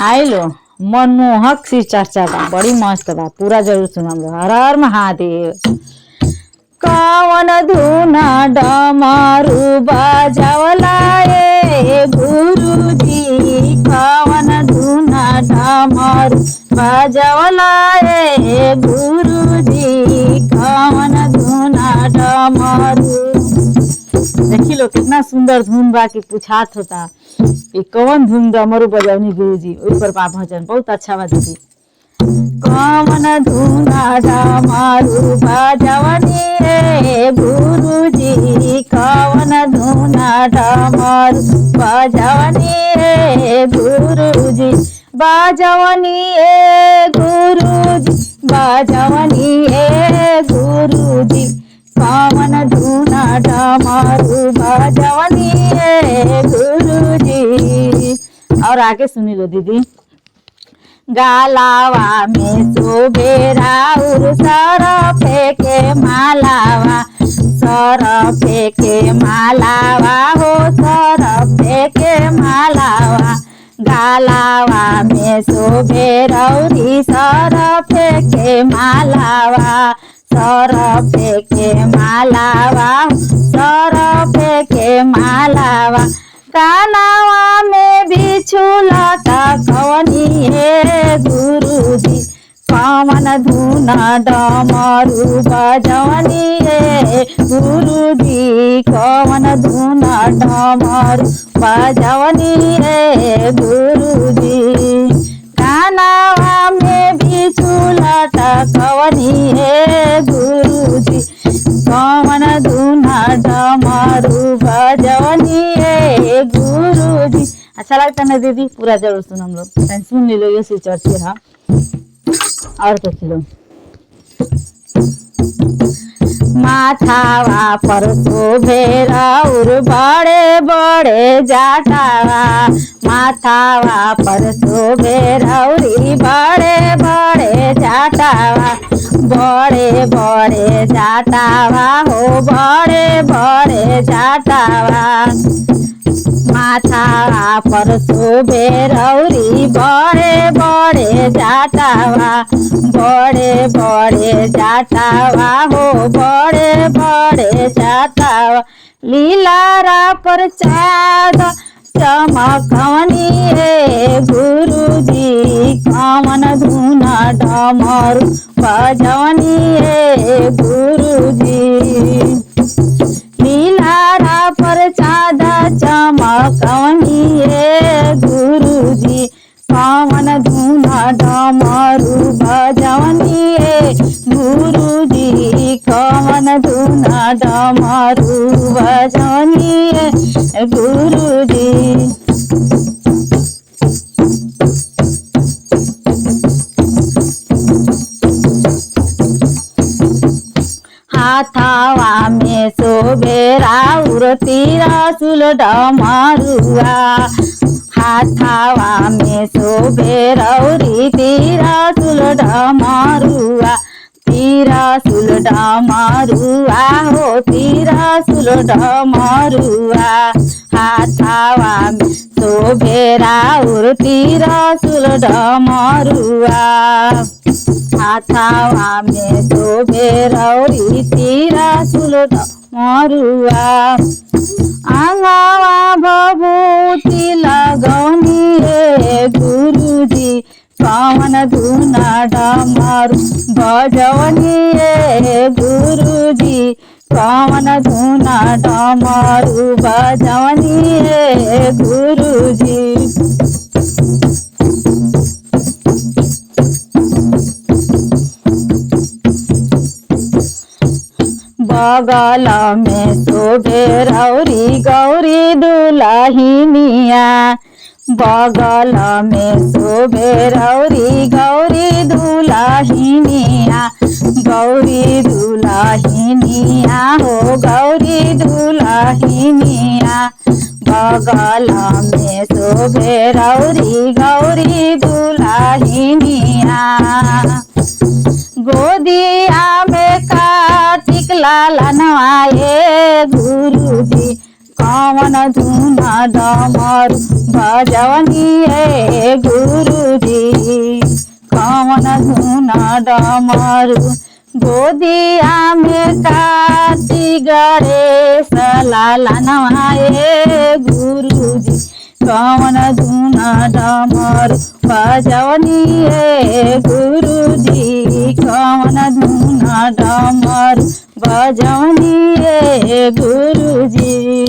आई लो मनमोहक सी चर्चा बा, बड़ी मस्त बा, पूरा जरूर सुनम। हर हर महादेव। कवन धुन डमरू बजावला ए गुरुजी, कवन धुन डमरू बजावला ए गुरुजी, कवन धुन डमरू। देखी लो कितना सुंदर धुन बा कि पूछात होता कि कौन धुन डमरू बजावनी गुरुजी। ओई पर बा भजन बहुत अच्छा बा दीदी। कवन धुन डमरू बजावनी ए गुरुजी, कवन धुन डमरू बजावनी ए गुरुजी, बजावनी ए गुरुजी, बजावनी ए गुरुजी, कवन धुन डमरू बजावनी ए गुरुजी। और आगे सुनी लो दीदी। गालावा में शोभे राउर सरफे के मालावा, सरफे के मालावा हो, सरफे के मालावा। गालावा में शोभे रौरी सरफे के मालावा, सरफे के मालावा, सरफे के मालावा। कानावा में बिछुला कवनी हे गुरुजी, कवन धुन डमरू बजावनी हे गुरुजी, कवन धुन डमरू बजावनी हे गुरुजी। कानावा में बिछुला कवनी हे गुरुजी, कवन धुन डमरू बजावनी हे गुरुजी। अच्छा लगता ना दीदी? पूरा जरूर सुन हम लोग, सुन लो ये सी चर्चे हाँ। और देख लो। माथावा पर शोभे राउर बड़े बड़े जाटावा, माथावा पर शोभे राउरी बड़े बड़े जाटावा, बड़े बड़े जाटावा हो, बड़े बड़े जाटावा। माथावा पर शोभे रौरी बड़े बड़े जाटावा, बड़े बड़े जाटावा हो, बड़े बड़े जाटावा। लीलारा पर चाँद चमकवनी हे गुरुजी, कवन धुन डमरू बजावनी हे गुरुजी। लीलारा पर चाँद चमकवनी हे गुरुजी, कवन धुन डमरू बजावनी हे गुरुजी, कवन धुन डमरू बजावनी हे गुरुजी। हाथावा में शोभे राउर त्रिशूल डमरुआ, हाथावा में शोभे रौरी त्रिशूल डमरुआ, त्रिशूल डमरुआ हो, त्रिशूल डमरुआ। हाथावा में शोभे राउर त्रिशूल डमरुआ, हाथावा में शोभे रौरी त्रिशूल डमरुआ। आंगावा भभूति लगौनी हे गुरुजी, कवन धुन डमरू बजावनी हे गुरुजी, कवन धुन डमरू बजावनी हे गुरुजी। बगल में शोभे रौरी गौरी दुलहिनिया, बगल में शोभे रौरी गौरी दुलहिनिया, गौरी दुलहिनिया हो, गौरी दुलहिनिया। बगल में शोभे रौरी गौरी दुलहिनिया, गोदिया में कार्तिक लालनवा हे गुरुजी, कवन धुन डमरू बजवनी हे गुरु डमरू गोदिया में काटी गणेश लाला नवाए गुरुजी कौन धुन डमरू बजवनी है गुरुजी कौन धुन डमरू बजवनी है गुरुजी।